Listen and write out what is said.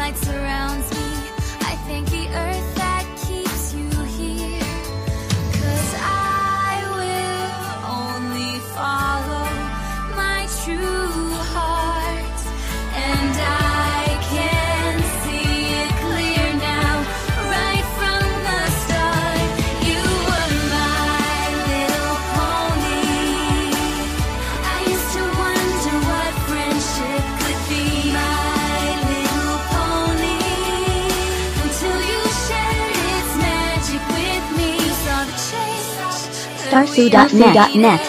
light surrounds me. I thank the earth that keeps you here. 'Cause I will only follow my true heart, and I can see it clear now, right from the start. You were my little pony. I used to wonder what friendship could be. My little pony, until you shared its magic with me. Saw the change. Starsu.net